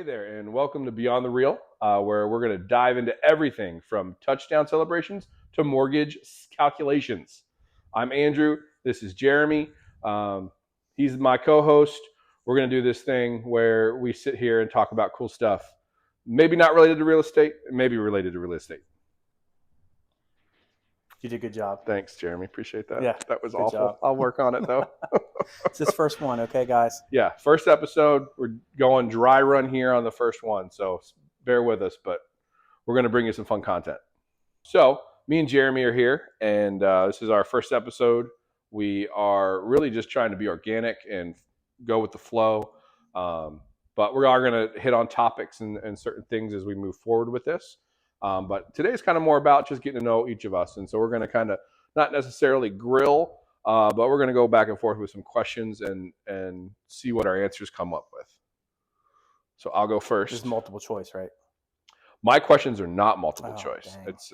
Hey there, and welcome to Beyond the Real, where we're going to dive into everything from touchdown celebrations to mortgage calculations. I'm Andrew. This is Jeremy. He's my co-host. We're going to do this thing where we sit here and talk about cool stuff, maybe not related to real estate, maybe related to real estate. You did a good job. Thanks, Jeremy. Appreciate that. Yeah, That was good awful. job. I'll work on it, though. It's this first one, okay, guys? Yeah, first episode. We're going dry run here on the first one, so bear with us, but we're going to bring you some fun content. So, me and Jeremy are here, and this is our first episode. We are really just trying to be organic and go with the flow, but we are going to hit on topics and certain things as we move forward with this. But today's kind of more about just getting to know each of us, and so we're going to kind of not necessarily grill, but we're going to go back and forth with some questions and see what our answers come up with. So I'll go first. This is multiple choice, right? My questions are not multiple Oh, choice. dang. It's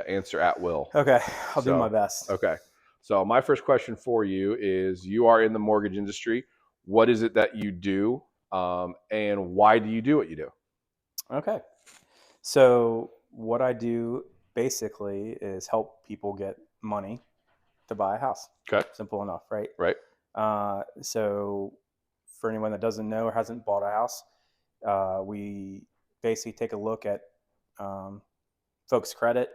answer at will. Okay, I'll do my best. Okay. So my first question for you is: you are in the mortgage industry. What is it that you do, and why do you do what you do? Okay. So what I do basically is help people get money to buy a house. Okay. Simple enough, right? Right. So for anyone that doesn't know or hasn't bought a house, we basically take a look at folks' credit,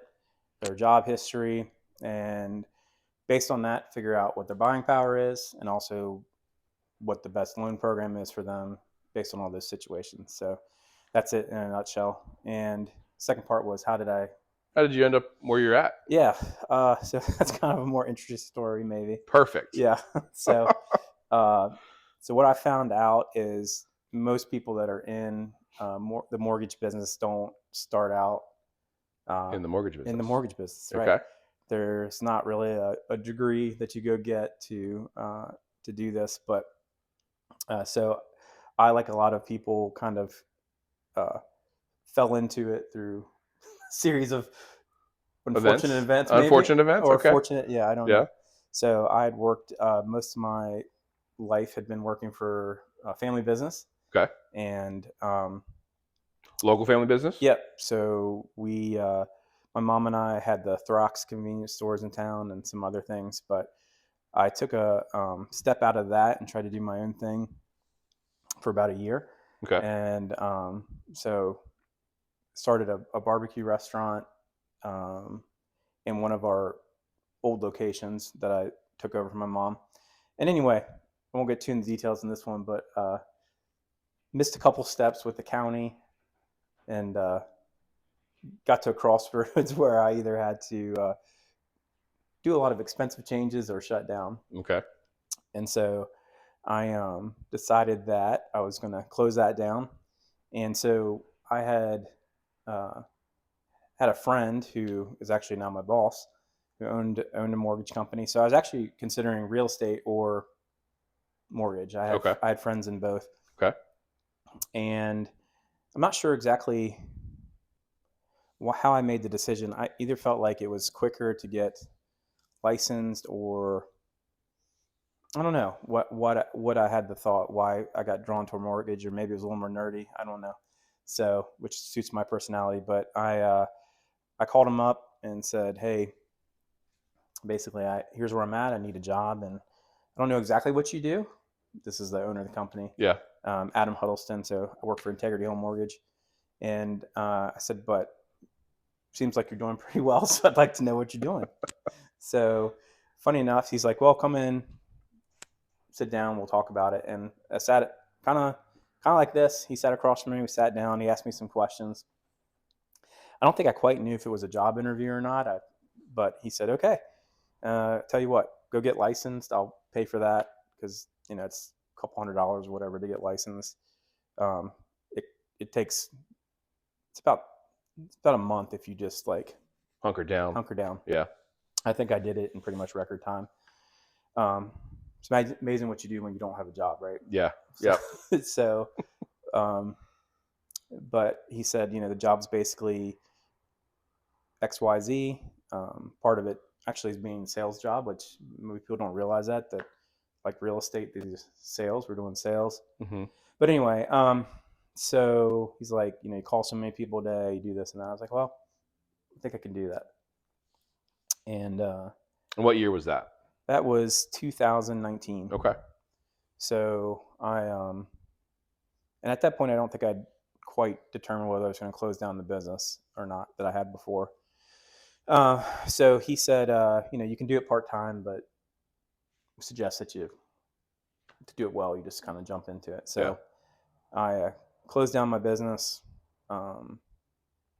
their job history, and based on that, figure out what their buying power is and also what the best loan program is for them based on all those situations. So that's it in a nutshell. And second part was how did you end up where you're at? Yeah. So that's kind of a more interesting story, maybe. Perfect. Yeah. So what I found out is most people that are in the mortgage business don't start out in the mortgage business. In the mortgage business, right? Okay. There's not really a degree that you go get to do this, but so I, like a lot of people, kind of fell into it through a series of unfortunate events, maybe? Unfortunate events, or okay. Fortunate, yeah, I don't know. So I had worked most of my life had been working for a family business. Okay. And local family business. Yep. So we, my mom and I, had the Throx convenience stores in town and some other things, but I took a step out of that and tried to do my own thing for about a year. Okay. And so started a barbecue restaurant in one of our old locations that I took over from my mom. And anyway, I won't get too into details in this one, but missed a couple steps with the county and got to a crossroads where I either had to do a lot of expensive changes or shut down. Okay. And so I decided that I was going to close that down. And so I had a friend who is actually now my boss, who owned a mortgage company. So I was actually considering real estate or mortgage. I had friends in both. Okay. And I'm not sure exactly how I made the decision. I either felt like it was quicker to get licensed, or I don't know what I had the thought why I got drawn to a mortgage, or maybe it was a little more nerdy. I don't know. So, which suits my personality. But I called him up and said, hey, basically, here's where I'm at. I need a job, and I don't know exactly what you do. This is the owner of the company. Yeah. Adam Huddleston. So I work for Integrity Home Mortgage. And I said, but seems like you're doing pretty well, so I'd like to know what you're doing. So funny enough, he's like, well, come in, sit down, we'll talk about it. And I sat kind of like this. He sat across from me, we sat down, he asked me some questions. I don't think I quite knew if it was a job interview or not, but he said, okay, tell you what, go get licensed. I'll pay for that because, it's a couple $100 or whatever to get licensed. It takes, it's about a month if you just like hunker down. Yeah. I think I did it in pretty much record time. It's amazing what you do when you don't have a job, right? Yeah. So, but he said, the job's basically XYZ. Part of it actually is being a sales job, which maybe people don't realize that like real estate, these sales, we're doing sales. Mm-hmm. But anyway, so he's like, you call so many people a day, you do this and that. I was like, well, I think I can do that. And And what year was that? that was 2019. Okay. So and at that point, I don't think I'd quite determined whether I was going to close down the business or not that I had before. So he said, you can do it part time, but suggest that to do it well, you just kind of jump into it. So I closed down my business,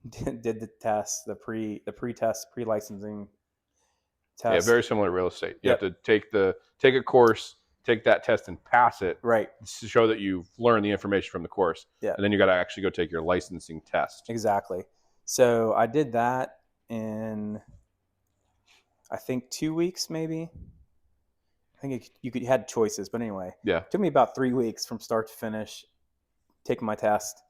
did the test, the pre-test, pre-licensing test. Yeah, very similar to real estate. You Yep. have to take a course, take that test and pass it Right. to show that you've learned the information from the course. Yeah. And then you got to actually go take your licensing test. Exactly. So I did that in, I think 2 weeks, maybe. I think you had choices, but anyway, Yeah. it took me about 3 weeks from start to finish taking my test.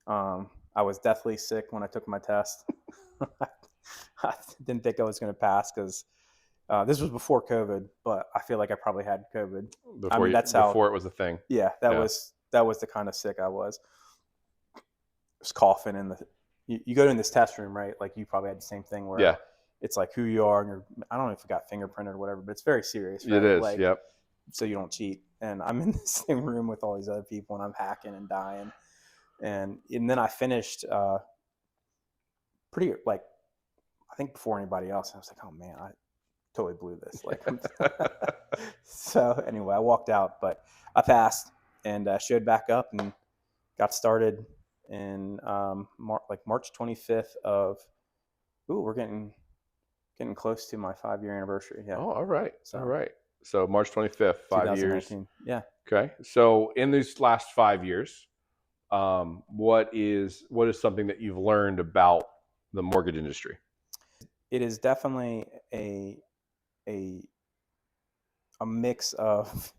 I was deathly sick when I took my test. I didn't think I was going to pass because this was before COVID, but I feel like I probably had COVID. Before it was a thing. Yeah, that was the kind of sick I was. Just coughing in you go in this test room, right? Like you probably had the same thing where it's like who you are, and I don't know if you got fingerprinted or whatever, but it's very serious. Right? It is. Like, yep. So you don't cheat. And I'm in the same room with all these other people, and I'm hacking and dying. And then I finished pretty like I think before anybody else. I was like, oh man, I totally blew this. Like, so anyway, I walked out, but I passed and showed back up and got started in March 25th of. Ooh, we're getting close to my 5-year anniversary. Yeah. Oh, all right. So, all right. So March 25th, 5 years. Yeah. Okay. So in these last 5 years, what is something that you've learned about the mortgage industry? It is definitely a mix of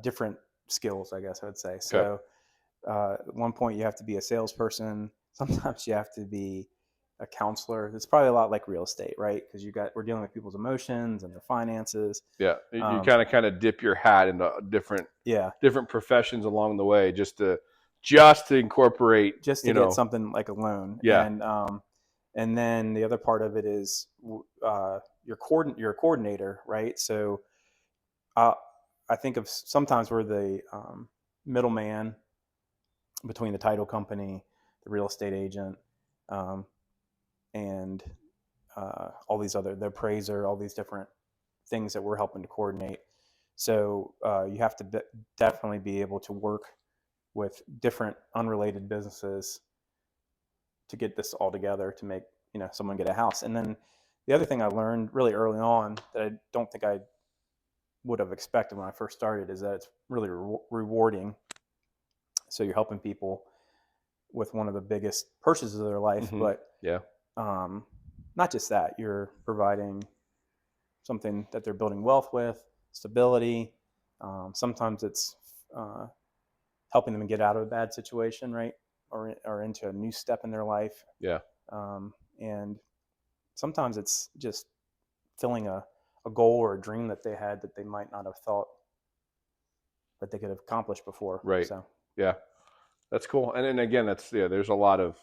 different skills, I guess I would say. So at one point you have to be a salesperson. Sometimes you have to be a counselor. It's probably a lot like real estate, right? Because we're dealing with people's emotions and their finances. Yeah, you kind of dip your hat into different professions along the way, just to incorporate, get something like a loan. Yeah, and then the other part of it is you're a coordinator, right? So I think of sometimes we're the middleman between the title company, the real estate agent, and all these the appraiser, all these different things that we're helping to coordinate. So you have to definitely be able to work with different unrelated businesses to get this all together to make someone get a house. And then the other thing I learned really early on that I don't think I would have expected when I first started is that it's really rewarding. So you're helping people with one of the biggest purchases of their life, but not just that, you're providing something that they're building wealth with, stability. Sometimes it's helping them get out of a bad situation, right? Or into a new step in their life. Yeah. And sometimes it's just filling a goal or a dream that they had that they might not have thought that they could have accomplished before. Right. So yeah, that's cool. And then again, there's a lot of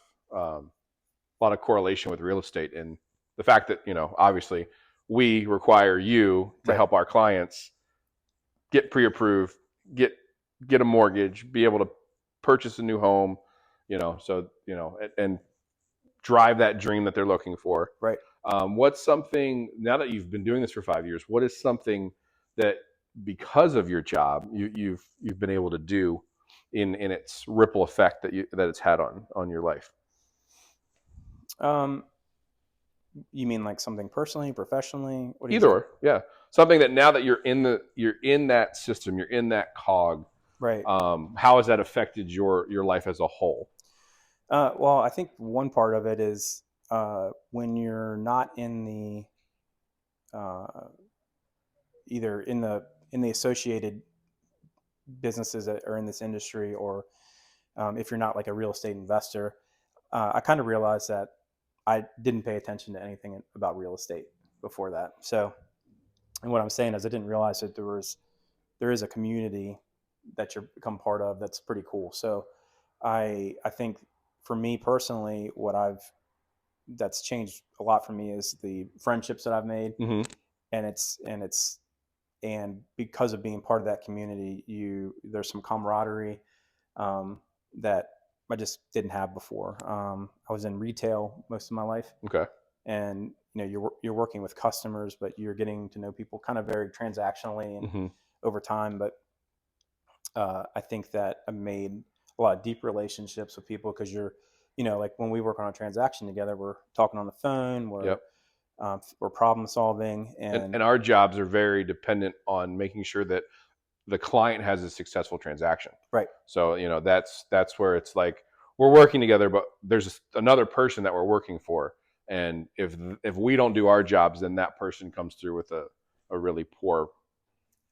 correlation with real estate, and the fact that obviously we require you to help our clients get pre-approved, get a mortgage, be able to purchase a new home, and drive that dream that they're looking for. Right. What's something, now that you've been doing this for 5 years, what is something that because of your job you've been able to do in its ripple effect that it's had on your life? You mean like something personally, professionally? Either or, yeah. Something that now that you're in that system, you're in that cog. Right. How has that affected your life as a whole? Well, I think one part of it is when you're not in the either in the associated businesses that are in this industry, or if you're not like a real estate investor, I kind of realized that I didn't pay attention to anything about real estate before that. So, and what I'm saying is I didn't realize that there is a community that you're become part of. That's pretty cool. So I think for me personally, that's changed a lot for me is the friendships that I've made, Mm-hmm. and because of being part of that community, there's some camaraderie um, that I just didn't have before. I was in retail most of my life, Okay. and you're working with customers, but you're getting to know people kind of very transactionally and Mm-hmm. over time. But I think that I made a lot of deep relationships with people because like when we work on a transaction together, we're talking on the phone, Yep. we're problem solving, and And our jobs are very dependent on making sure that the client has a successful transaction. right. So that's where it's like we're working together, but there's another person that we're working for, and if we don't do our jobs, then that person comes through with a really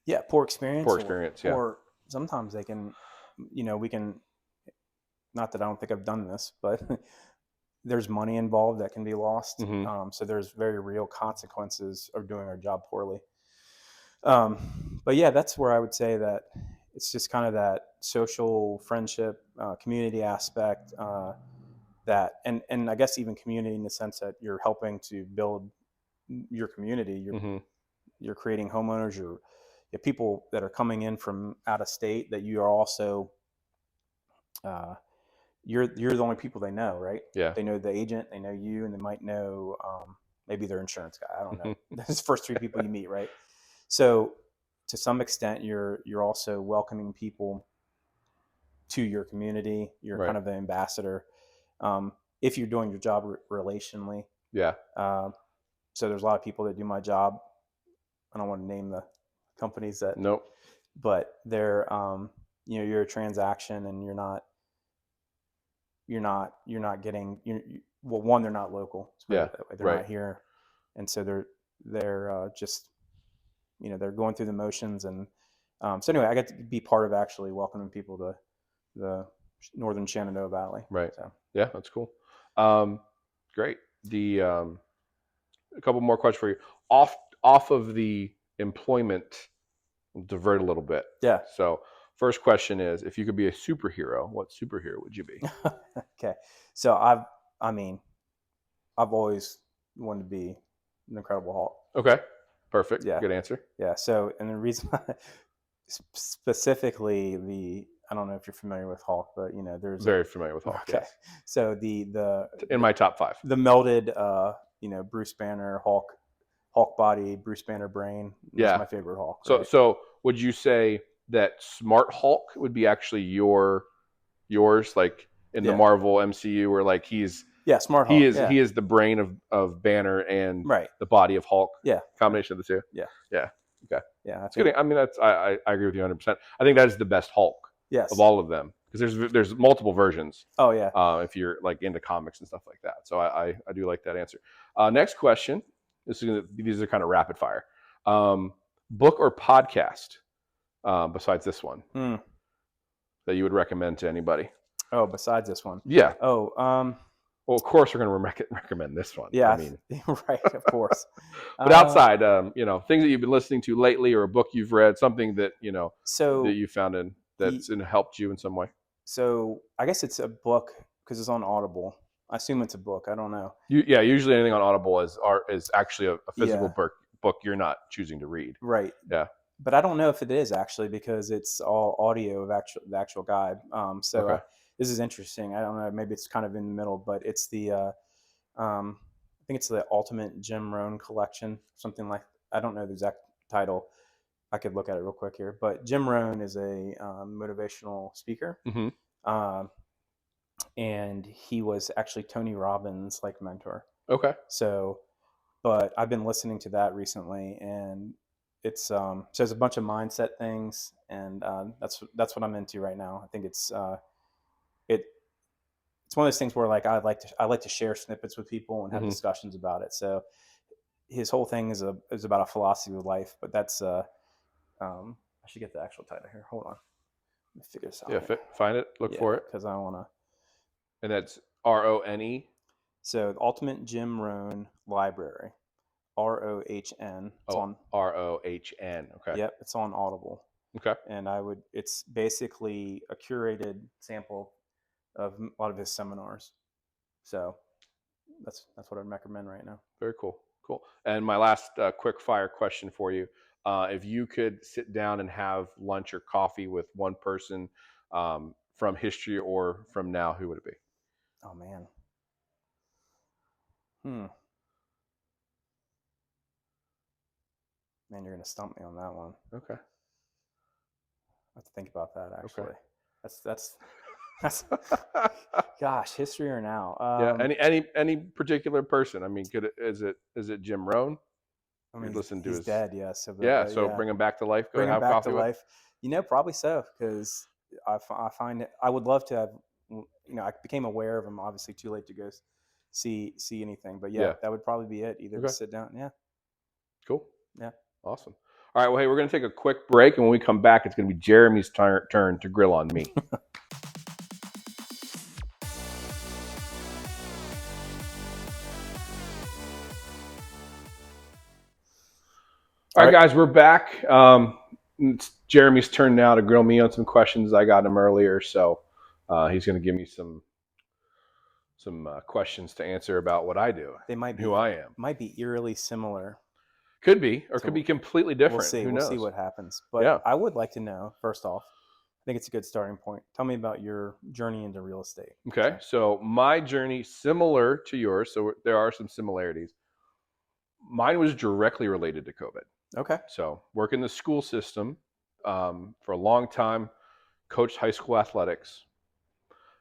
Yeah, poor experience, experience. Yeah. or sometimes they can, we can. Not that I don't think I've done this, but there's money involved that can be lost. Mm-hmm. So there's very real consequences of doing our job poorly. But yeah, that's where I would say that it's just kind of that social friendship, community aspect, and I guess even community in the sense that you're helping to build your community. Mm-hmm. You're creating homeowners. You're people that are coming in from out of state that you are also. Uh, you're the only people they know, right? Yeah. They know the agent, they know you, and they might know maybe their insurance guy. I don't know. Mm-hmm. Those first three people you meet, right? So to some extent, you're also welcoming people to your community. You're Right. kind of an ambassador if you're doing your job relationally. Yeah. So there's a lot of people that do my job. I don't want to name the companies that, Nope. but they're you're a transaction, and you're not getting well, one, they're not local, Yeah. they're Right. not here, and so they're just they're going through the motions. And so anyway, I get to be part of actually welcoming people to the northern Shenandoah Valley. Right. So Yeah, that's cool. Great. The a couple more questions for you. Off of the employment, we'll divert a little bit. yeah. So, first question is, if you could be a superhero, what superhero would you be? Okay, so I mean I've always wanted to be an Incredible Hulk. Okay. Perfect. Yeah. Good answer. Yeah. So, and the reason specifically I don't know if you're familiar with Hulk, but there's Very familiar with Hulk. okay. Yes. So the In my top 5. the melded Bruce Banner Hulk body, Bruce Banner brain is Yeah. my favorite Hulk. So Right? so would you say that Smart Hulk would be actually yours, like in the Yeah. Marvel MCU, where like Smart Hulk. he is the brain of Banner and Right. the body of Hulk. Yeah. Combination of the two. Yeah. Yeah. Okay. Yeah. It's good. I mean, I agree with you 100%. I think that is the best Hulk Yes. of all of them, because there's multiple versions. Oh yeah. If you're like into comics and stuff like that. So I do like that answer. Next question. These are kind of rapid fire. Book or podcast besides this one that you would recommend to anybody? Oh, besides this one. Yeah. Oh, Well, of course we're going to recommend this one. yeah. I mean, right, of course. but outside, things that you've been listening to lately, or a book you've read, something that So that you found that's helped you in some way. So I guess it's a book because it's on Audible. I assume it's a book. I don't know. Usually anything on Audible is actually a physical Yeah. book you're not choosing to read. Right. Yeah. But I don't know if it is actually, because it's all audio of the actual guide. So Okay. this is interesting. I don't know. Maybe it's kind of in the middle, but it's I think it's the Ultimate Jim Rohn Collection, something like. I don't know the exact title. I could look at it real quick here, but Jim Rohn is a motivational speaker. Mm-hmm. And he was actually Tony Robbins' mentor. Okay. So, but I've been listening to that recently, and it's so there's a bunch of mindset things, and that's what I'm into right now. I think it's one of those things where I like to share snippets with people and have discussions about it. So his whole thing is about a philosophy of life, but that's I should get the actual title here. Hold on, let me figure this out. Yeah, find it. Look for it, because I want to. And that's RONE. So the Ultimate Jim Rohn Library, ROHN. It's on ROHN. Okay. Yep, it's on Audible. Okay. and it's basically a curated sample of a lot of his seminars. So that's what I'd recommend right now. Very cool. Cool. And my last quick fire question for you: if you could sit down and have lunch or coffee with one person from history or from now, who would it be? Oh man. Man, you're gonna stump me on that one. Okay. I have to think about that Okay. actually. That's gosh, history or now? Yeah. Any particular person? I mean, is it Jim Rohn? I You'd mean, listen to he's his. dead, yeah. So, Yeah. but So yeah, bring him back to life. Go bring him have back to coffee with. life. Probably so, because I find it. I would love to have. I became aware of him. Obviously, too late to go see anything. But yeah, Yeah. that would probably be it. Either Okay. to sit down. Yeah, Cool. yeah. Awesome. All right. Well, hey, we're going to take a quick break, and when we come back, it's going to be Jeremy's turn to grill on me. All right, guys, we're back. It's Jeremy's turn now to grill me on some questions. I got him earlier, so he's going to give me some questions to answer about what I do, They might be who I am. might be eerily similar. Could be, or So could be completely different. We'll see. Who We'll knows? see what happens. But Yeah. I would like to know, first off, I think it's a good starting point. Tell me about your journey into real estate. Okay, so my journey similar to yours, so there are some similarities. Mine was directly related to COVID. Okay. So work in the school system for a long time, coached high school athletics,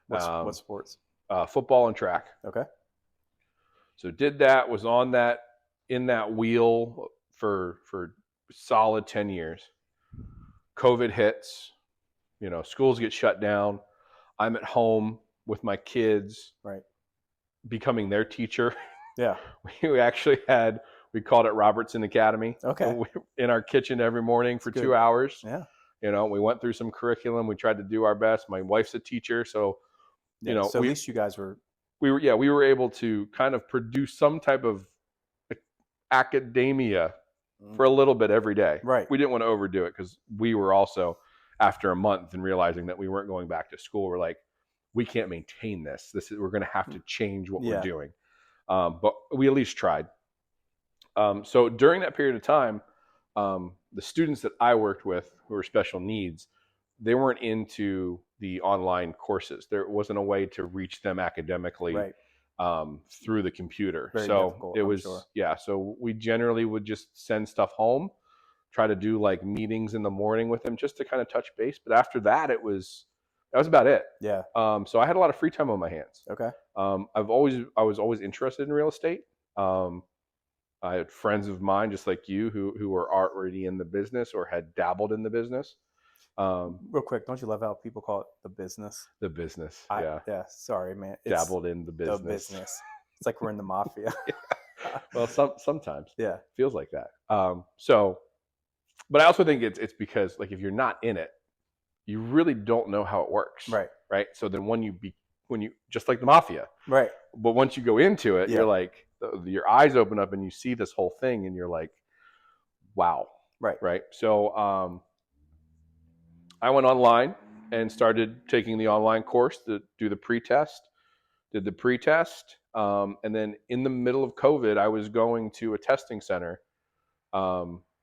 What sports? football and track. Okay. So did that, was on that, in that wheel for solid 10 years. COVID hits, schools get shut down. I'm at home with my kids, Right. becoming their teacher. Yeah. We called it Robertson Academy. Okay. In our kitchen every morning for That's 2 good. hours. Yeah. We went through some curriculum. We tried to do our best. My wife's a teacher, so Yeah. So at least you guys were. we were able to kind of produce some type of academia for a little bit every day. Right. We didn't want to overdo it because we were also, after a month and realizing that we weren't going back to school, we're like, we can't maintain this. We're going to have to change what we're doing. But we at least tried. So during that period of time, the students that I worked with who were special needs, they weren't into the online courses. There wasn't a way to reach them academically through the computer. Very so difficult, it I'm was, sure. so we generally would just send stuff home, try to do like meetings in the morning with them just to kind of touch base. But after that, that was about it. Yeah. So I had a lot of free time on my hands. Okay. I was always interested in real estate. I had friends of mine, just like you, who were already in the business or had dabbled in the business. Real quick, don't you love how people call it the business? The business, Yeah. Sorry, man. It's dabbled in the business. The business. It's like we're in the mafia. Well, sometimes. Yeah. Feels like that. But I also think it's because, like, if you're not in it, you really don't know how it works. Right. So then when you just like the mafia. Right. But once you go into it, you're like, your eyes open up and you see this whole thing and you're like, wow. Right. So I went online and started taking the online course to do the pre-test. Did the pre-test. And then in the middle of COVID, I was going to a testing center,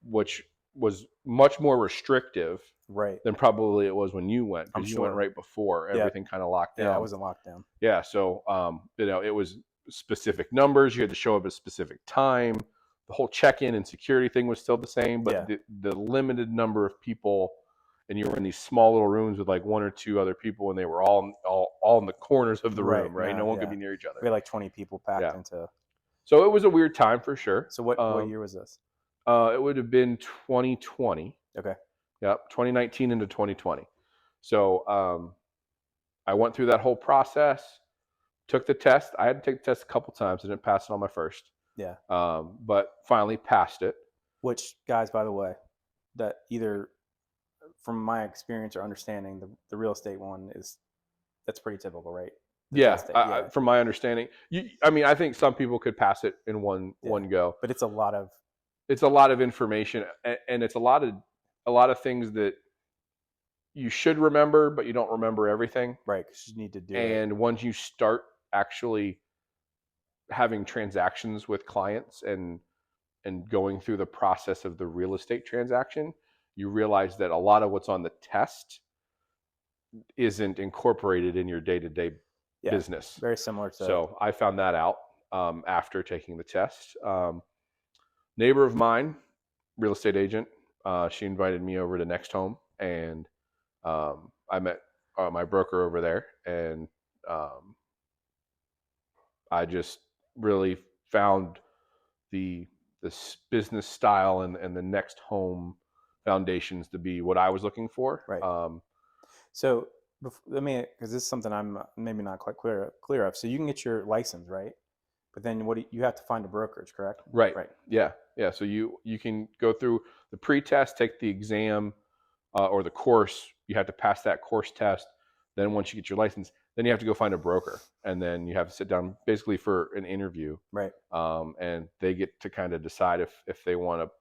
which was much more restrictive than probably it was when you went, because you went right before everything kind of locked down. Yeah, I was in lockdown. Yeah, so it was specific numbers. You had to show up at a specific time. The whole check-in and security thing was still the same, but the limited number of people, and you were in these small little rooms with like one or two other people, and they were all in the corners of the room, right? No one could be near each other. We had like 20 people packed into. So it was a weird time for sure. So what year was this? It would have been 2020. Okay. Yep, 2019 into 2020. So I went through that whole process, took the test. I had to take the test a couple times. I didn't pass it on my first. Yeah. But finally passed it. Which, guys, by the way, that either from my experience or understanding, the real estate one that's pretty typical, right? From my understanding, I think some people could pass it in one go. But it's a lot of information, and it's a lot of things that you should remember, but you don't remember everything. Right, because you need to do it. And once you start actually having transactions with clients and going through the process of the real estate transaction, you realize that a lot of what's on the test isn't incorporated in your day-to-day Yeah, business. very similar to. So I found that out after taking the test. Neighbor of mine, real estate agent, she invited me over to Next Home, and I met my broker over there, and I just really found the this business style and the Next Home foundations to be what I was looking for. Right. So let me, because this is something I'm maybe not quite clear of. So you can get your license, right? But then you have to find a brokerage, correct? Right. Right. Yeah. Yeah. So you can go through the pre-test, take the exam or the course. You have to pass that course test. Then once you get your license, then you have to go find a broker, and then you have to sit down basically for an interview. Right. And they get to kind of decide if they want to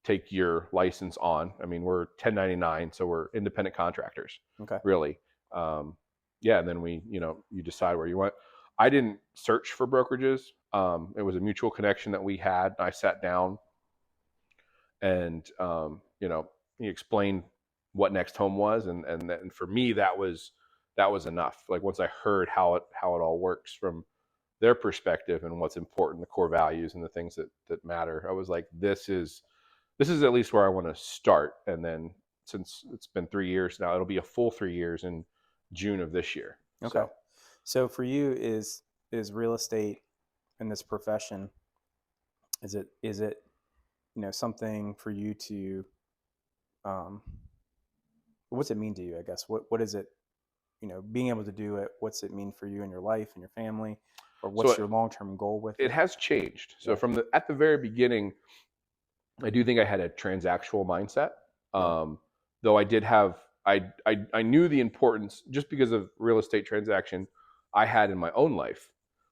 take your license on. I mean, we're 1099, so we're independent contractors. Okay. Really. Yeah. And then you decide where you want. I didn't search for brokerages. It was a mutual connection that we had. I sat down and, he explained what Next Home was. And for me, that was enough. Like once I heard how it all works from their perspective and what's important, the core values and the things that matter, I was like, this is at least where I want to start. And then since it's been 3 years now, it'll be a full 3 years in June of this year. Okay. So for you, is real estate in this profession, is it something for you to, what's it mean to you, I guess? What is it, being able to do it, what's it mean for you and your life and your family, or what's your long-term goal with it? It has changed. So at the very beginning, I do think I had a transactional mindset. Though I did have, I knew the importance, just because of real estate transaction I had in my own life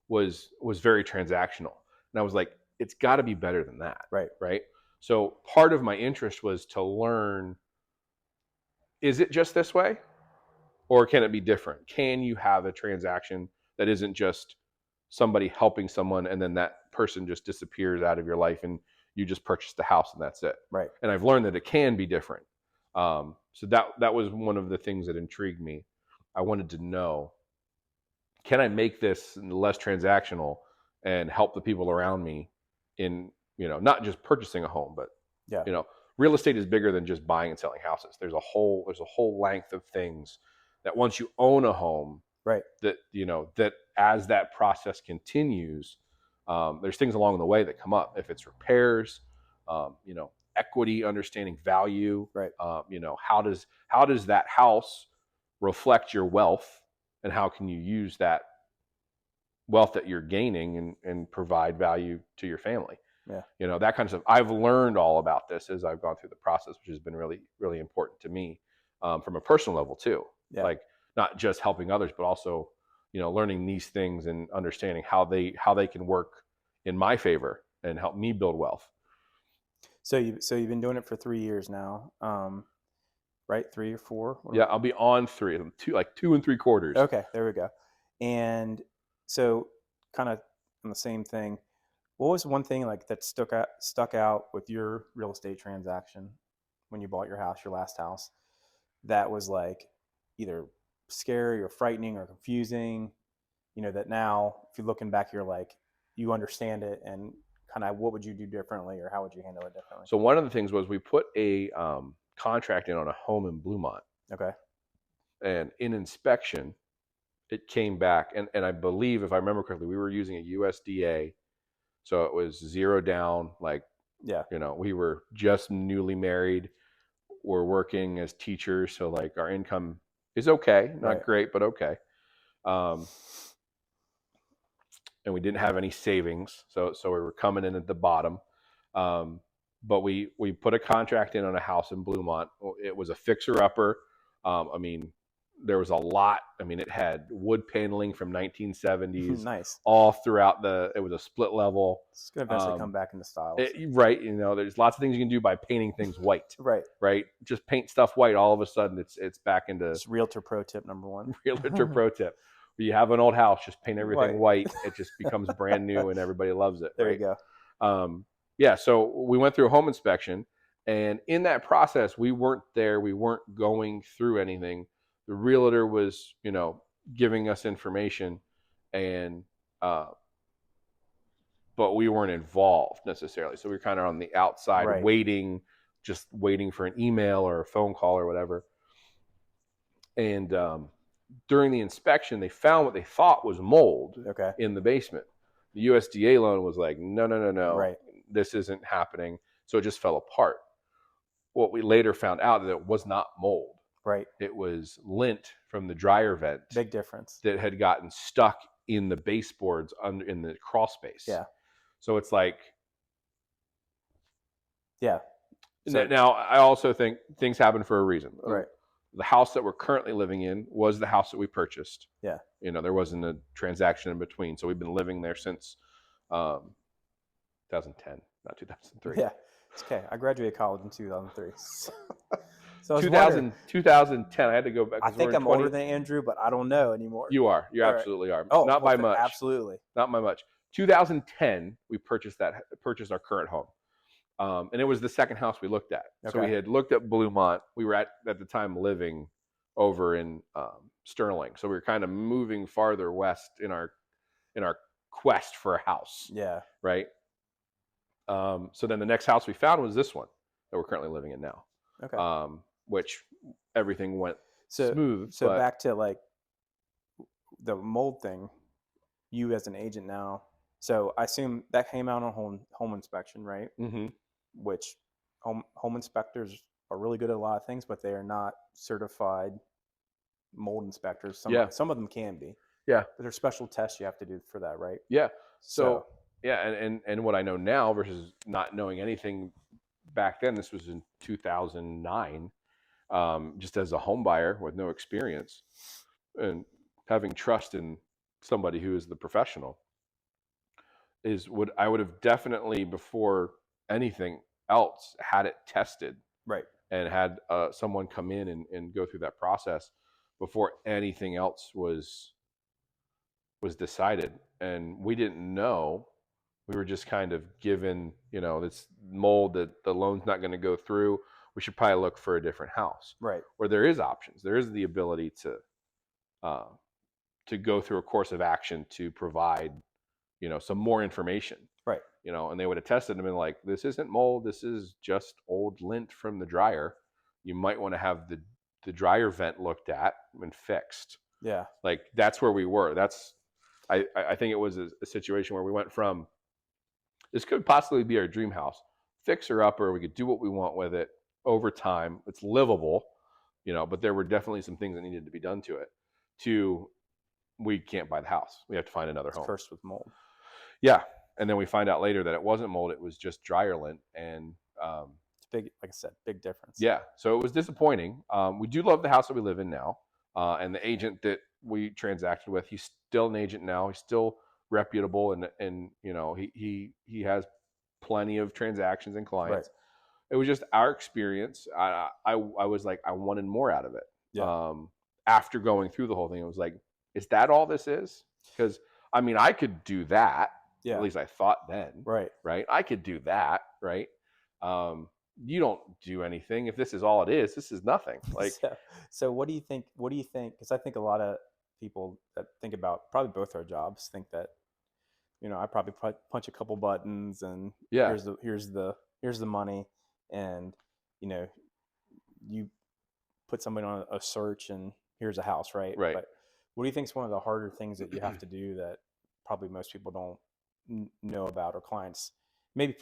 was very transactional. And I was like, it's got to be better than that. Right. So part of my interest was to learn, is it just this way? Or can it be different? Can you have a transaction that isn't just somebody helping someone and then that person just disappears out of your life and you just purchase the house and that's it? Right. And I've learned that it can be different. So that was one of the things that intrigued me. I wanted to know, can I make this less transactional and help the people around me in, not just purchasing a home, but, real estate is bigger than just buying and selling houses. There's a whole length of things that once you own a home, right, that, that as that process continues, there's things along the way that come up. If it's repairs, equity, understanding value, right, how does that house reflect your wealth, and how can you use that wealth that you're gaining and provide value to your family? Yeah. That kind of stuff. I've learned all about this as I've gone through the process, which has been really, really important to me, from a personal level too. Yeah. Like not just helping others, but also, learning these things and understanding how they can work in my favor and help me build wealth. So you've been doing it for 3 years now, right? 3 or 4? Yeah, I'll be on 3, 2 2.75. Okay, there we go. And so, kind of on the same thing, what was one thing like that stuck out with your real estate transaction when you bought your house, your last house, that was like either scary or frightening or confusing? That now, if you're looking back, you're like, you understand it, and kind of what would you do differently, or how would you handle it differently? So one of the things was we put a contract in on a home in Bluemont. Okay. And in inspection, it came back, and I believe, if I remember correctly, we were using a USDA, so it was 0 down. Like, we were just newly married. We're working as teachers, so like our income is okay, not great, but okay. And we didn't have any savings, so we were coming in at the bottom. But we put a contract in on a house in Bluemont. It was a fixer-upper. I mean, there was a lot. I mean, it had wood paneling from 1970s Nice. all throughout it was a split level. It's gonna eventually come back into style. Right. There's lots of things you can do by painting things white. Right. Right. Just paint stuff white. All of a sudden it's back into It's realtor pro tip number 1. realtor pro tip. You have an old house, just paint everything Right. white. It just becomes brand new and everybody loves it. There right? you go. Yeah. So we went through a home inspection, and in that process, we weren't there. We weren't going through anything. The realtor was, giving us information, and but we weren't involved necessarily. So we were kind of on the outside, Right. just waiting for an email or a phone call or whatever. And during the inspection, they found what they thought was mold Okay. in the basement. The USDA loan was like, no, Right. this isn't happening. So it just fell apart. What we later found out that it was not mold. Right. It was lint from the dryer vent. Big difference. That had gotten stuck in the baseboards in the crawl space. Yeah. So it's like, yeah. So, now I also think things happen for a reason. Right. The house that we're currently living in was the house that we purchased. Yeah. There wasn't a transaction in between. So we've been living there since 2010, not 2003. Yeah. It's okay. I graduated college in 2003. So 2010, I had to go back. I think I'm older than Andrew, but I don't know anymore. You are. You All absolutely right. are. Oh, not by much. Absolutely. Not by much. 2010, we purchased our current home. And it was the second house we looked at. Okay. So we had looked at Bluemont. We were at the time living over in Sterling. So we were kind of moving farther west in our quest for a house. Yeah. Right. So then the next house we found was this one that we're currently living in now. Okay. Which everything went smooth. So back to like the mold thing, you as an agent now. So I assume that came out on home inspection, right? Mm-hmm. Which home inspectors are really good at a lot of things, but they are not certified mold inspectors. Some of them can be. Yeah. But there's special tests you have to do for that, right? Yeah. So yeah, and what I know now versus not knowing anything back then, this was in 2009, just as a home buyer with no experience and having trust in somebody who is the professional, I would have definitely, before anything else, had it tested. Right. And had someone come in and go through that process before anything else was decided. And we didn't know. We were just kind of given, this mold that the loan's not going to go through. We should probably look for a different house. Right. Where there is options. There is the ability to go through a course of action to provide, some more information. Right. And they would have tested them and been like, this isn't mold. This is just old lint from the dryer. You might want to have the dryer vent looked at and fixed. Yeah. Like that's where we were. I think it was a situation where we went from, this could possibly be our dream house, fixer upper. We could do what we want with it over time. It's livable, but there were definitely some things that needed to be done to it. We can't buy the house. We have to find another home. Cursed with mold. Yeah. And then we find out later that it wasn't mold. It was just dryer lint. And it's big, like I said, big difference. Yeah. So it was disappointing. We do love the house that we live in now. And the agent that we transacted with, he's still an agent now. He's still reputable, and he has plenty of transactions and clients. Right. It was just our experience. I was like, I wanted more out of it. Yeah. After going through the whole thing, it was like, is that all this is? Because I could do that. Yeah. At least I thought then. Right. Right. I could do that. Right. You don't do anything. If this is all it is, this is nothing. Like, so what do you think? Because I think a lot of people that think about probably both our jobs think that, I probably punch a couple buttons and here's the money, and you put somebody on a search and here's a house, right? Right. But what do you think is one of the harder things that you have to do that probably most people don't know about, or clients maybe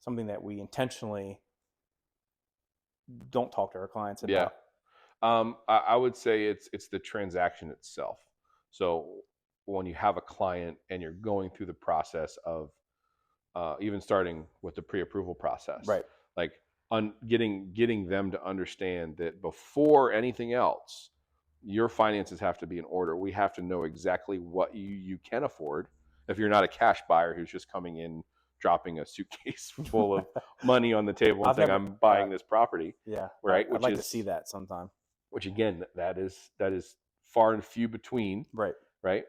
something that we intentionally don't talk to our clients about? Yeah. I would say it's the transaction itself. So when you have a client and you're going through the process of even starting with the pre-approval process, right? Like getting them to understand that before anything else, your finances have to be in order. We have to know exactly what you can afford. If you're not a cash buyer who's just coming in, dropping a suitcase full of money on the table and I've saying, never, "I'm buying this property," yeah, right? I'd like to see that sometime. Which again, that is far and few between, Right. right?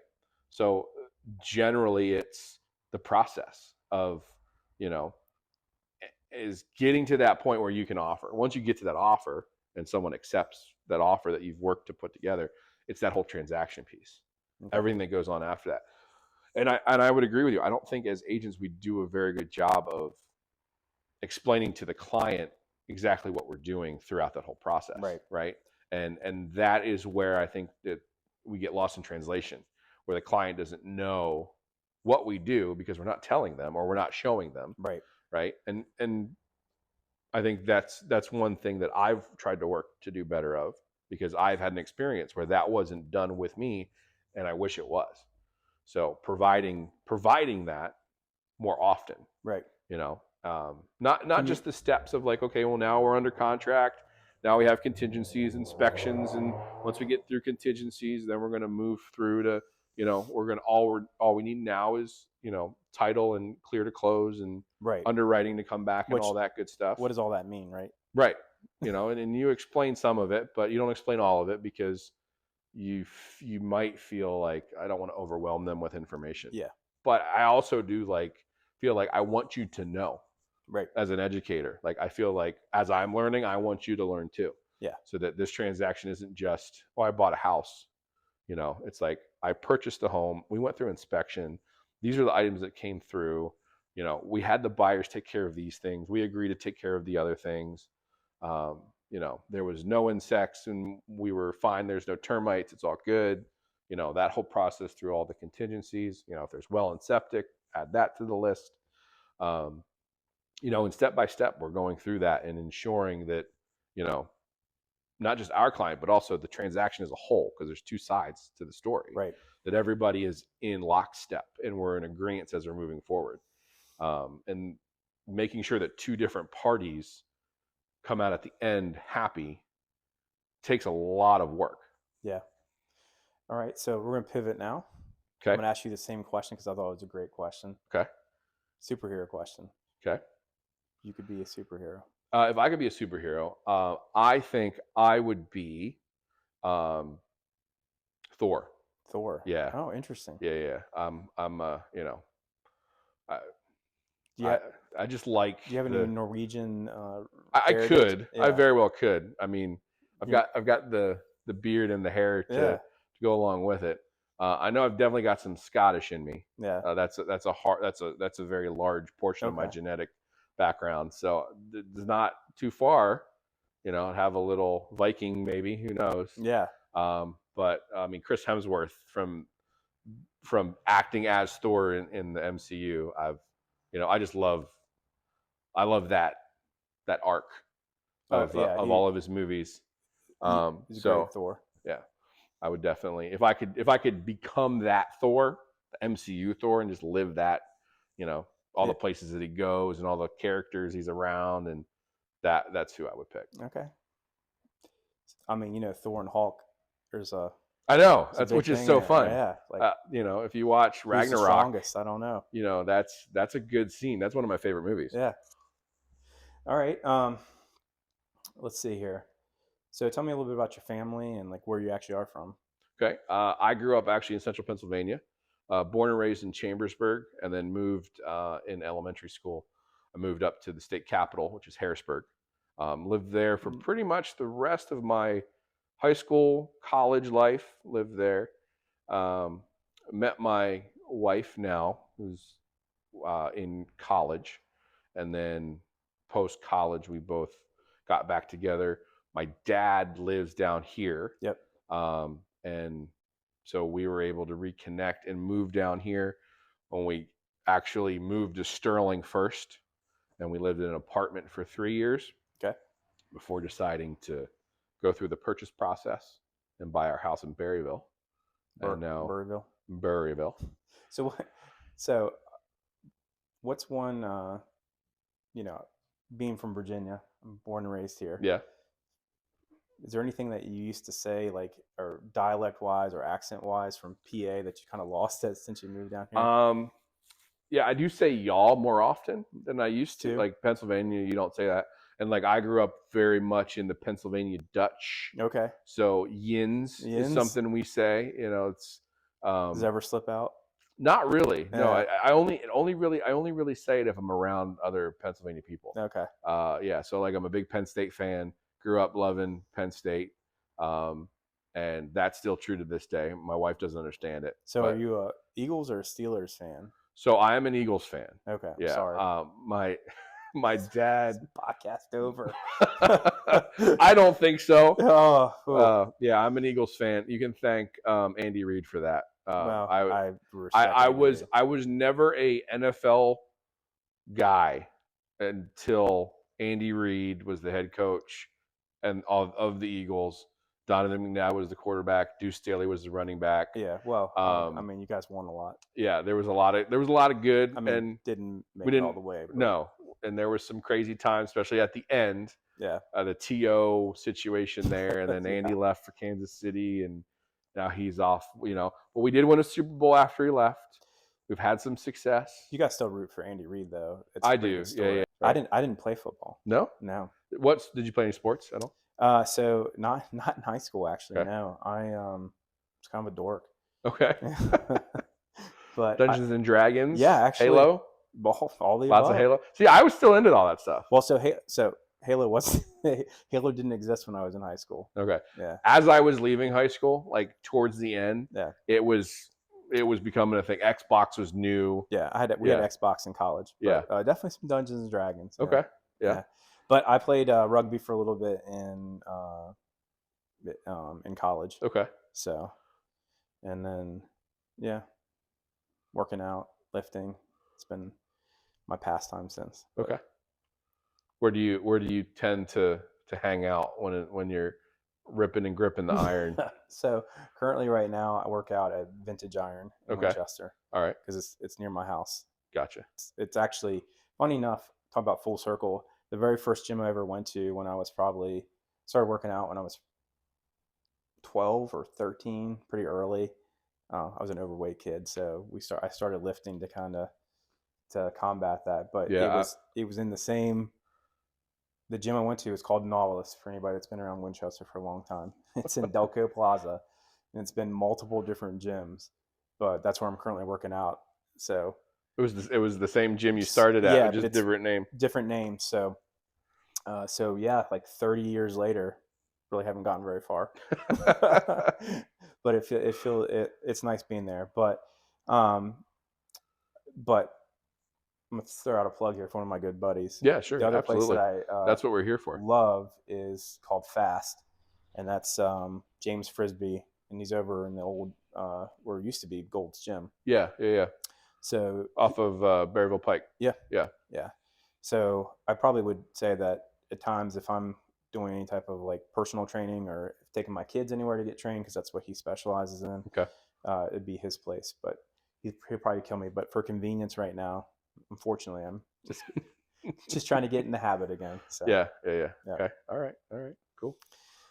So generally, it's the process of, you know, is getting to that point where you can offer. Once you get to that offer and someone accepts that offer that you've worked to put together, it's that whole transaction piece, Okay. everything that goes on after that. And I would agree with you. I don't think as agents we do a very good job of explaining to the client exactly what we're doing throughout that whole process, right? And that is where I think that we get lost in translation, where the client doesn't know what we do because we're not telling them or we're not showing them, right? And I think that's one thing that I've tried to work to do better of, because I've had an experience where that wasn't done with me, and I wish it was. So providing that more often, Right. you know, not just the steps of like, okay, well, now we're under contract, now we have contingencies, inspections, and once we get through contingencies, then we're going to move through to, you know, we're going to all we need now is, you know, title and clear to close and Right. underwriting to come back and Which, all that good stuff. What does all that mean, right? Right. You know, and you explain some of it, but you don't explain all of it because you might feel like I don't want to overwhelm them with information. Yeah. But I also do feel like I want you to know. Right. As an educator, like I feel like as I'm learning, I want you to learn too. Yeah. So that this transaction isn't just, oh, I bought a house. You know, it's like I purchased a home. We went through inspection. These are the items that came through. You know, we had the buyers take care of these things. We agreed to take care of the other things. You know, there was no insects and we were fine. There's no termites. It's all good. You know, that whole process through all the contingencies. You know, if there's well and septic, add that to the list. You know, and step by step, we're going through that and ensuring that, you know, not just our client, but also the transaction as a whole, because there's two sides to the story, Right. that everybody is in lockstep and we're in agreement as we're moving forward. And making sure that two different parties come out at the end happy takes a lot of work. Yeah. All right. So we're going to pivot now. Okay. I'm going to ask you the same question because I thought it was a great question. Okay. Superhero question. Okay. You could be a superhero. If I could be a superhero, I think I would be Thor. Thor. Yeah. Oh, interesting. Yeah. I'm you know, Yeah. I just like. Do you have any Norwegian? I could. Yeah. I very well could. I mean, I've got the beard and the hair to go along with it. I know I've definitely got some Scottish in me. Yeah. That's a very large portion of my genetic background. So it's not too far. You know, have a little Viking maybe. Who knows? Yeah. But I mean, Chris Hemsworth from acting as Thor in the MCU, I love that arc of all of his movies. He's a great Thor. Yeah, I would definitely, if I could become that Thor, the MCU Thor, and just live that, you know, all the places that he goes and all the characters he's around, and that's who I would pick. Okay. I mean, you know, Thor and Hulk. I know, that's which is so fun. Yeah, like you know, if you watch Ragnarok, who's the strongest? I don't know. You know, that's a good scene. That's one of my favorite movies. Yeah. All right. Let's see here. So tell me a little bit about your family and like where you actually are from. Okay. I grew up actually in central Pennsylvania, born and raised in Chambersburg, and then moved in elementary school. I moved up to the state capital, which is Harrisburg. Lived there for pretty much the rest of my high school, college life. Lived there. Met my wife now, who's in college, and then post college, we both got back together. My dad lives down here. Yep. And so we were able to reconnect and move down here when we actually moved to Sterling first. And we lived in an apartment for 3 years. Okay. Before deciding to go through the purchase process and buy our house in Berryville. And now Berryville. So what's one, you know, being from Virginia, I'm born and raised here. Yeah. Is there anything that you used to say, like, or dialect wise or accent wise from PA that you kind of lost it since you moved down here? Yeah, I do say y'all more often than I used to. Too? Like Pennsylvania, you don't say that. And like I grew up very much in the Pennsylvania Dutch. Okay. So yins is Yins? something we say. You know, it's Does it ever slip out? not really. No, Yeah. I only really say it if I'm around other Pennsylvania people. Okay. Yeah. So like I'm a big Penn State fan. Grew up loving Penn State, and that's still true to this day. My wife doesn't understand it. So but- are you a Eagles or a Steelers fan? So I am an Eagles fan. Okay. Yeah. Sorry. My dad. Podcast over. I don't think so. Oh, Yeah, I'm an Eagles fan. You can thank Andy Reid for that. well, I respect I Andy was Reid. I was never a NFL guy until Andy Reid was the head coach and of the Eagles. Donovan McNabb was the quarterback. Deuce Staley was the running back. Yeah. Well, I mean, you guys won a lot. Yeah, there was a lot of good. I mean, and didn't make we it all didn't- the way. But no, and there was some crazy times, especially at the end. Yeah. The TO situation there, and then Yeah. Andy left for Kansas City, and now he's off. You know, but we did win a Super Bowl after he left. We've had some success. You guys still root for Andy Reid, though. It's I a pretty do. good story. Yeah. I didn't play football. No. No. Did you play any sports at all? So not in high school actually. Okay. No, I was kind of a dork. Okay. But Dungeons and Dragons. Yeah, actually, Halo. all the Lots above. of Halo. See, I was still into all that stuff. Well, so Halo was Halo didn't exist when I was in high school. Okay. Yeah. As I was leaving high school, like towards the end, Yeah. it was becoming a thing. Xbox was new. Yeah, we had Xbox in college. But, definitely some Dungeons and Dragons. Yeah. Okay. Yeah. But I played rugby for a little bit in college. Okay. So, and then working out, lifting. It's been my pastime since. Okay. Where do you tend to hang out when you're ripping and gripping the iron? So currently, right now, I work out at Vintage Iron in Okay. Winchester All right. because it's near my house. Gotcha. It's actually funny enough. Talk about full circle. The very first gym I ever went to when I was started working out when I was 12 or 13, pretty early. I was an overweight kid, so I started lifting to combat that. But Yeah, it was in the gym I went to is called Nautilus for anybody that's been around Winchester for a long time. It's in Delco Plaza, and it's been multiple different gyms, but that's where I'm currently working out. So it was the same gym you started at, Yeah, but but just it's different name. different names. So yeah, like 30 years later, really haven't gotten very far. But it's nice being there. But I'm gonna throw out a plug here for one of my good buddies. Yeah, sure. The other Absolutely. place that That's what we're here for. love is called Fast, and that's James Frisbee, and he's over in the old where it used to be Gold's Gym. Yeah. So Off of Berryville Pike. yeah. So I probably would say that at times if I'm doing any type of like personal training or taking my kids anywhere to get trained, because that's what he specializes in. Okay. It'd be his place, but he'll probably kill me. But for convenience right now, unfortunately, I'm just trying to get in the habit again. So Yeah. Yeah. Okay. All right. Cool.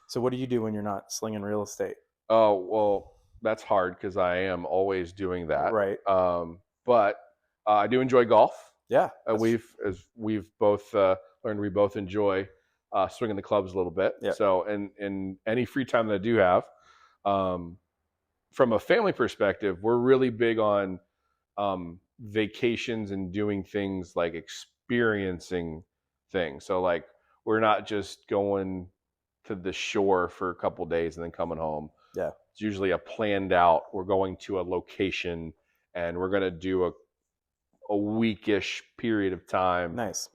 So what do you do when you're not slinging real estate? Oh, well, that's hard because I am always doing that. Right. But I do enjoy golf. Yeah. We've both learned we both enjoy swinging the clubs a little bit. Yeah. So in any free time that I do have, from a family perspective, we're really big on vacations and doing things like experiencing things. So like we're not just going to the shore for a couple days and then coming home. Yeah. It's usually a planned out. We're going to a location and we're going to do a weekish period of time. Nice.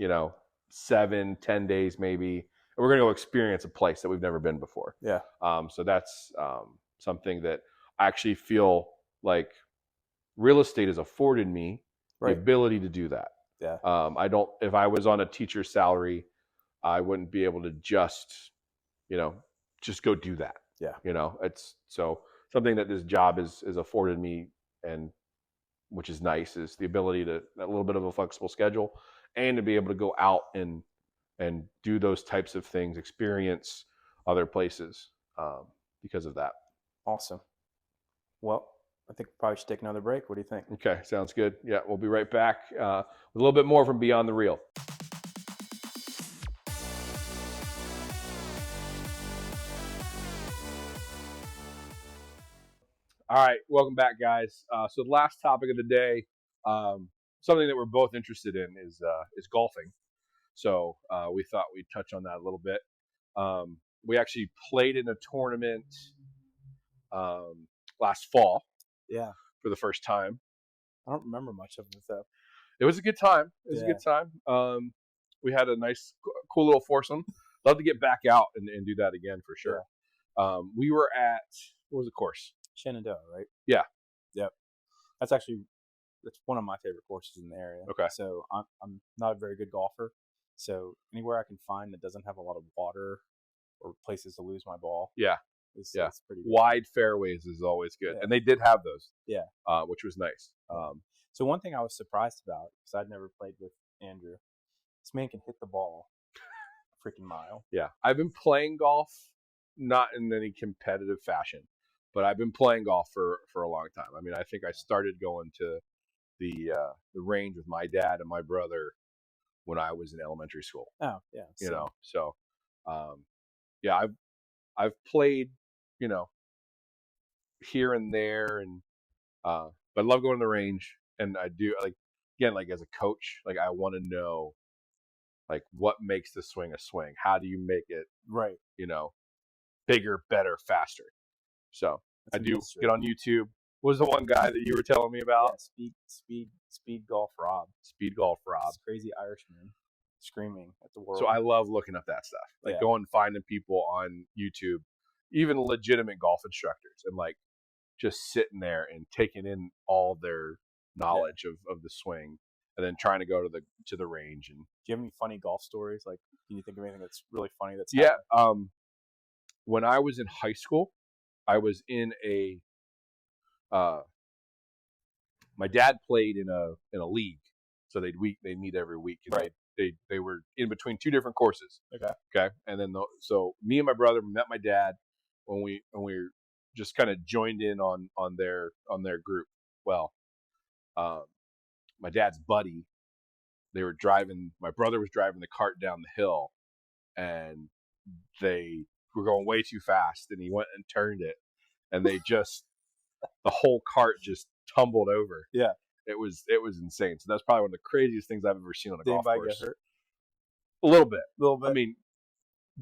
7-10 days maybe. And we're going to go experience a place that we've never been before. Yeah. So that's something that I actually feel like real estate has afforded me the Right. ability to do that. Yeah. If I was on a teacher's salary, I wouldn't be able to just go do that. Yeah. It's so something that this job has afforded me, and which is nice, is the ability to a little bit of a flexible schedule and to be able to go out and and do those types of things, experience other places because of that. Awesome. Well, I think we probably should take another break. What do you think? Okay, sounds good. Yeah, we'll be right back with a little bit more from Beyond the Reel. All right, welcome back, guys. So the last topic of the day, something that we're both interested in is golfing. So we thought we'd touch on that a little bit. We actually played in a tournament last fall. Yeah. For the first time. I don't remember much of it though. It was a good time. It was a good time. We had a nice, cool little foursome. Love to get back out and do that again for sure. Yeah. We were at, what was the course? Shenandoah, right? Yeah. Yep. That's one of my favorite courses in the area. Okay. So I'm not a very good golfer. So anywhere I can find that doesn't have a lot of water or places to lose my ball. Yeah. It's pretty good. Wide fairways is always good. Yeah. And they did have those. Yeah. Which was nice. So one thing I was surprised about, because I'd never played with Andrew, this man can hit the ball a freaking mile. Yeah. I've been playing golf, not in any competitive fashion, but I've been playing golf for a long time. I mean, I think I started going to the range with my dad and my brother when I was in elementary school. Oh, yeah. You know, so yeah, I've played, here and there, and but I love going to the range, and I do like as a coach, like I want to know like what makes the swing a swing. How do you make it right? Bigger, better, faster. So I do get on YouTube. What was the one guy that you were telling me about? Yeah, Speed Golf Rob. Speed Golf Rob. This crazy Irishman screaming at the world. So I love looking up that stuff. Like going and finding people on YouTube, even legitimate golf instructors, and like just sitting there and taking in all their knowledge of the swing, and then trying to go to the range. And do you have any funny golf stories? Like, can you think of anything that's really funny that's happened? When I was in high school, I was in a my dad played in a league, so they'd meet every week. Right. They were in between two different courses. Okay. And then so me and my brother met my dad when we just kind of joined in on their group. Well, my dad's buddy, my brother was driving the cart down the hill, and they were going way too fast, and he went and turned it, and they just the whole cart just tumbled over. Yeah. It was insane. So that's probably one of the craziest things I've ever seen on a golf course. Get hurt? A little bit. I mean,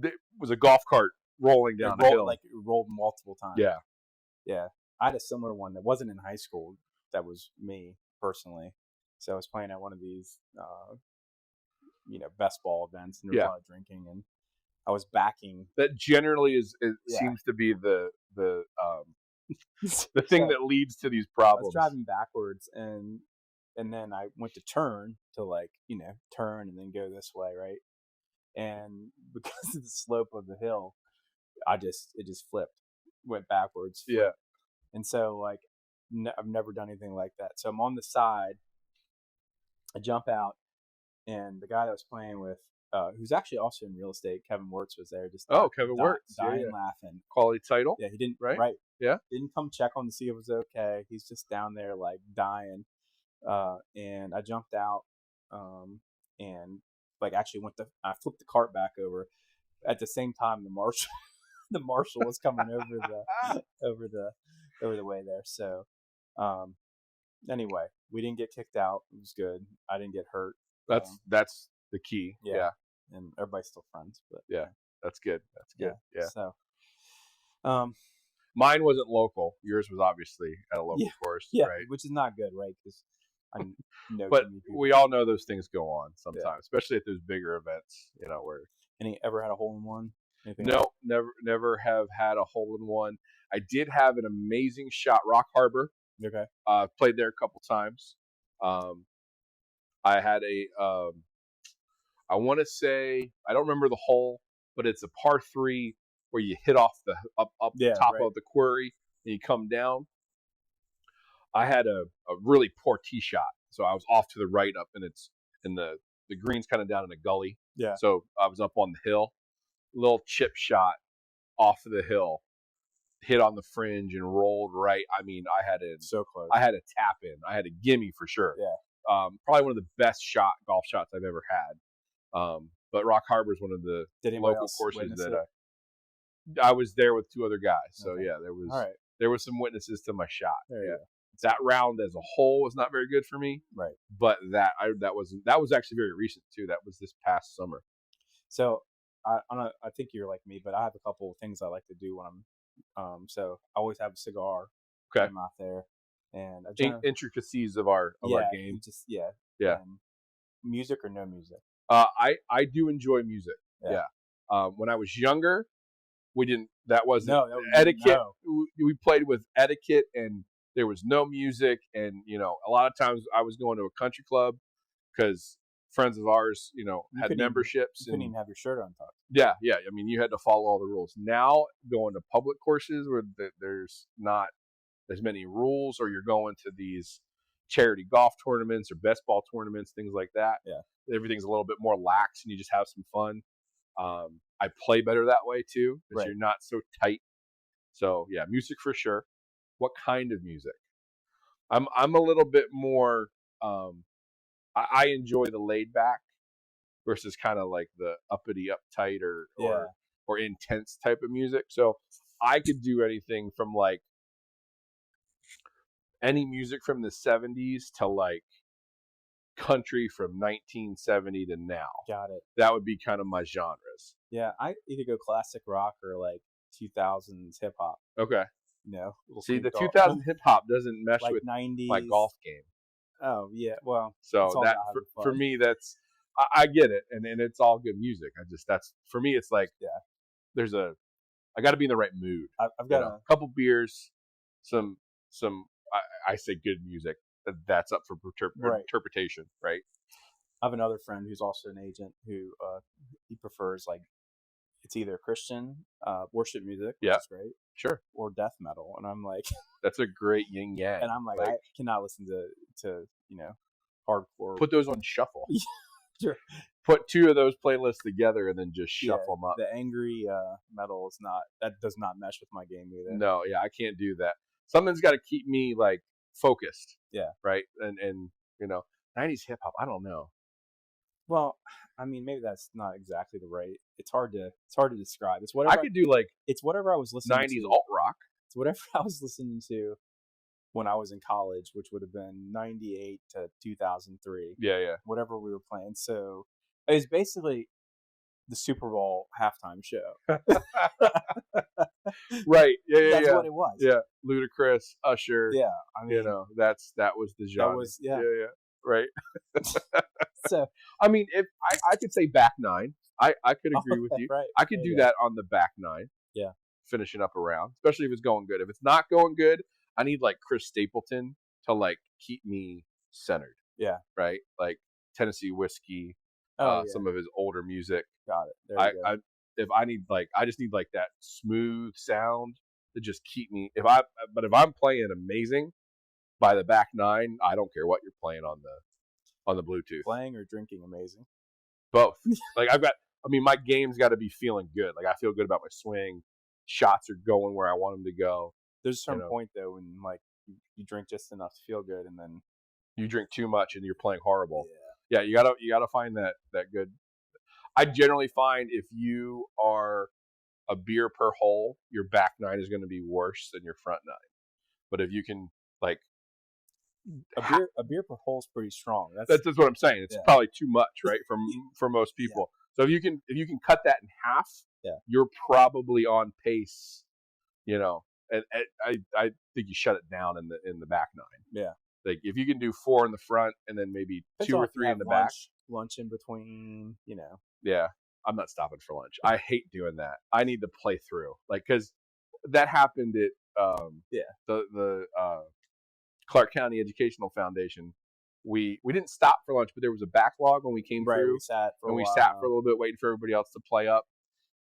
it was a golf cart rolling down the hill. Like it rolled multiple times. Yeah. Yeah. I had a similar one that wasn't in high school. That was me personally. So I was playing at one of these, best ball events, and there was a lot of drinking, and I was backing. That generally seems to be the thing that leads to these problems. I was driving backwards, and then I went to turn turn and then go this way, right? And because of the slope of the hill, it just flipped, went backwards. Yeah. And so like I've never done anything like that. So I'm on the side, I jump out, and the guy that I was playing with, who's actually also in real estate, Kevin Wirtz, was there. Just Kevin Wirtz, dying laughing. Quality title. Yeah, he didn't. Right. Yeah. Didn't come check on to see if it was okay. He's just down there like dying. And I jumped out, and like actually I flipped the cart back over. At the same time, the marshal was coming over the way there. So, anyway, we didn't get kicked out. It was good. I didn't get hurt. That's the key. Yeah. And everybody's still friends. But yeah, that's good. That's good. Yeah. So, mine wasn't local. Yours was obviously at a local course, right? Which is not good, right? Because but we all know those things go on sometimes, especially at those bigger events. Where. Any ever had a hole in one? No, never have had a hole in one. I did have an amazing shot, Rock Harbor. Okay. Played there a couple times. I had I want to say, I don't remember the hole, but it's a par 3 where you hit off the up top of the quarry and you come down. I had a really poor tee shot, so I was off to the right up, and it's in the the green's kind of down in a gully. Yeah. So I was up on the hill, little chip shot off of the hill, hit on the fringe and rolled right. I mean, So close. I had a tap in. I had a gimme for sure. Yeah. Probably one of the best golf shots I've ever had. But Rock Harbor is one of the local courses that I was there with 2 other guys. So Okay. yeah, All right. there was some witnesses to my shot. There you Yeah. go. That round as a whole was not very good for me. Right. But that was actually very recent too. That was this past summer. So I think you're like me, but I have a couple of things I like to do when I'm so I always have a cigar. Okay. When I'm out there, and I Intricacies of our game. Yeah. And music or no music? I do enjoy music. Yeah. When I was younger, we didn't. That wasn't etiquette. No. We played with etiquette, and there was no music. And a lot of times I was going to a country club because friends of ours, had memberships. You couldn't even have your shirt untucked. Yeah. I mean, you had to follow all the rules. Now, going to public courses where there's not as many rules, or you're going to these charity golf tournaments or best ball tournaments, things like that. Yeah. Everything's a little bit more lax, and you just have some fun. I play better that way too, because you're not so tight. So yeah, music for sure. What kind of music? I'm a little bit more. I enjoy the laid back versus kind of like the uppity, uptight, or intense type of music. So I could do anything from like any music from the 70s to like country from 1970 to now. Got it. That would be kind of my genres. Yeah, I either go classic rock or like 2000s hip hop. Okay. See, the 2000 hip hop doesn't mesh like with 90s. my golf game. Oh yeah, well. So that for me, that's I get it, and it's all good music. That's for me. It's like I got to be in the right mood. I've got a couple beers, some I say good music. That's up for interpretation, right? I have another friend who's also an agent who he prefers like it's either Christian worship music, which is great, sure, or death metal, and I'm like, that's a great yin yang. And I'm like I cannot listen to hardcore. Put those on shuffle. Sure. Put 2 of those playlists together and then just shuffle them up. The angry metal does not mesh with my game either. No, I can't do that. Something's got to keep me like focused. Yeah. Right. And 90s hip hop. I don't know. Well, I mean, maybe that's not exactly the right. It's hard to describe. It's whatever I could do like. It's whatever I was listening 90s to. alt rock. It's whatever I was listening to when I was in college, which would have been 98 to 2003. Yeah. Whatever we were playing. So it was basically the Super Bowl halftime show. Right. Yeah. That's what it was. Yeah. Ludacris, Usher. Yeah. I mean, that was the genre. That was, yeah. Right. So I mean, if I could say back nine, I could agree with you. Right. I could do that on the back nine. Yeah. Finishing up a round, especially if it's going good. If it's not going good, I need like Chris Stapleton to like keep me centered. Yeah. Right. Like Tennessee Whiskey. Some of his older music. Got it. There you go. I just need like that smooth sound to just keep me. But if I'm playing amazing by the back nine, I don't care what you're playing on the Bluetooth. Playing or drinking amazing? Both. Like my game's got to be feeling good. Like I feel good about my swing. Shots are going where I want them to go. There's a certain point though when like you drink just enough to feel good, and then you drink too much and you're playing horrible. Yeah, you gotta find that good. I generally find if you are a beer per hole, your back nine is going to be worse than your front nine. But if you can like a beer per hole is pretty strong. That's what I'm saying. It's probably too much, right? For most people. Yeah. So if you can cut that in half, you're probably on pace. And I think you shut it down in the back nine. Yeah. Like if you can do 4 in the front and then maybe 2 or 3 in the back. Lunch in between, Yeah. I'm not stopping for lunch. I hate doing that. I need to play through. Like, cause that happened at, the Clark County Educational Foundation. We didn't stop for lunch, but there was a backlog when we came through. We sat for a little bit waiting for everybody else to play up.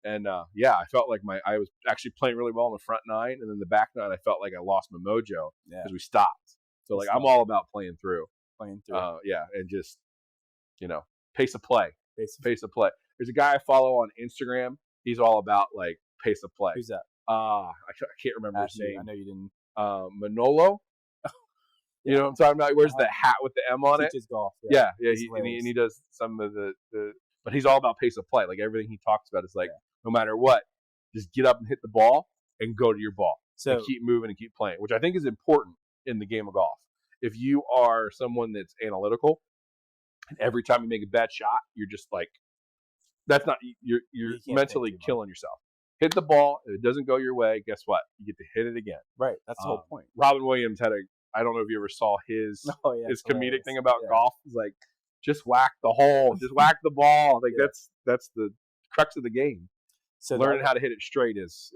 And I felt like I was actually playing really well in the front nine, and then the back nine I felt like I lost my mojo because we stopped. So like I'm all about playing through. And just Pace of play. Basically. Pace of play. There's a guy I follow on Instagram. He's all about like pace of play. Who's that? I can't remember his name. I know you didn't. Manolo. You know what I'm talking about? He wears the hat with the M on it. Teaches golf. Yeah. He's And he does some of the, but he's all about pace of play. Like everything he talks about is like, no matter what, just get up and hit the ball and go to your ball. So And keep moving and keep playing, which I think is important in the game of golf. If you are someone that's analytical, and every time you make a bad shot, you're just like, that's not, you're You can't mentally think too much. killing yourself. Hit the ball. If it doesn't go your way, guess what? You get to hit it again. right, that's the whole point. Robin Williams had I don't know if you ever saw his Oh yeah, his it's comedic hilarious. thing about Yeah. golf. He's like, just whack the hole, just whack the ball. Like Yeah. that's the crux of the game. So Learning how to hit it straight is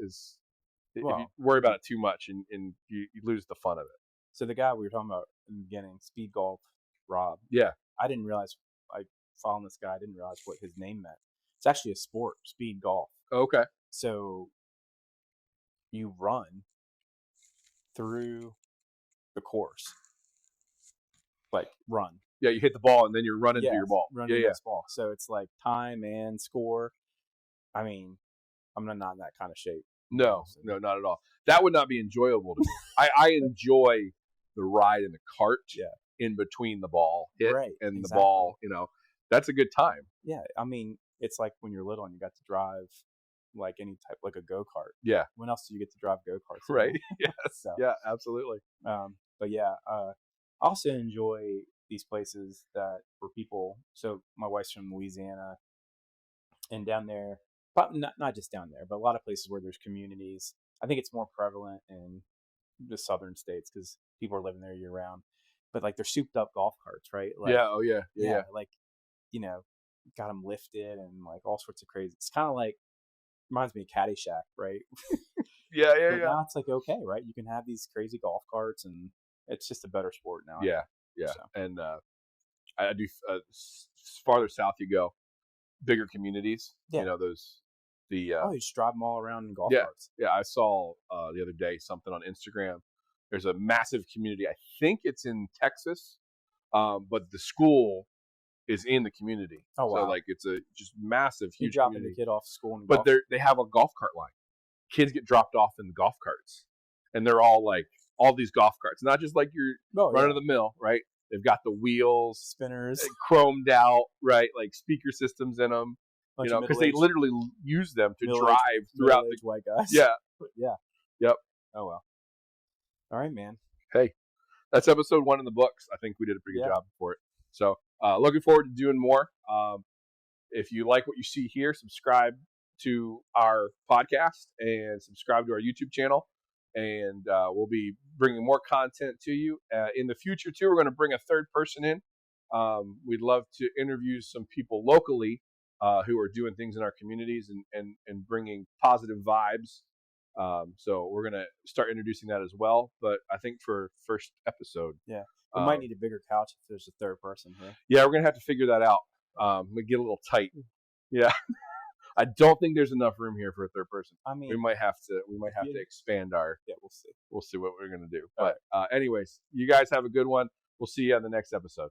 if you Well, worry about it too much and you lose the fun of it. So the guy we were talking about in the beginning, Speed Golf, Rob. Yeah. I didn't realize, like, following this guy, I didn't realize what his name meant. It's actually a sport, speed golf. Okay. So you run through the course, like run. Yeah, you hit the ball and then you're running Yeah, through your ball. Running Yeah. this ball. So it's like time and score. I mean, I'm not in that kind of shape. No, not at all. That would not be enjoyable to me. I enjoy the ride in the cart in between the ball hit Right, and the exactly. ball, that's a good time. Yeah, I mean, it's like when you're little and you got to drive like any type, like a go-kart. Yeah. When else do you get to drive go-karts? Right. Yes. So, Yeah, absolutely. but yeah, I also enjoy these places that for people. So my wife's from Louisiana, and down there, probably not just down there, but a lot of places where there's communities. I think it's more prevalent in the southern states because people are living there year round. But like they're souped up golf carts, right? Like, Yeah. Oh yeah. Yeah. like, got them lifted and like all sorts of crazy. It's kind of like reminds me of Caddyshack, right? Yeah. But now it's like okay, right? You can have these crazy golf carts, and it's just a better sport now. Yeah. Yeah. So. And I do farther south you go, bigger communities. Yeah. Those the you just drive them all around in golf Yeah. carts. Yeah, I saw the other day something on Instagram. There's a massive community. I think it's in Texas, but the school is in the community. Oh wow! So like it's a just massive, You huge dropping community. the kid off school, and But they have a golf cart line. Kids get dropped off in the golf carts, and they're all like all these golf carts, not just like your run of the mill, right? They've got the wheels, spinners, chromed out, right? Like speaker systems in them. Because they literally use them to drive throughout the white guys. Yeah. Yeah. Yep. Oh well. All right, man. Hey, that's episode 1 in the books. I think we did a pretty good job for it. So looking forward to doing more. If you like what you see here, subscribe to our podcast and subscribe to our YouTube channel. And we'll be bringing more content to you. In the future, too, we're going to bring a third person in. We'd love to interview some people locally who are doing things in our communities and bringing positive vibes. So we're going to start introducing that as well. But I think for first episode. Yeah. We might need a bigger couch if there's a third person here. Yeah, we're going to have to figure that out. We get a little tight. Yeah. I don't think there's enough room here for a third person. I mean, we might have to expand our. Yeah, we'll see. We'll see what we're going to do. But anyways, you guys have a good one. We'll see you on the next episode.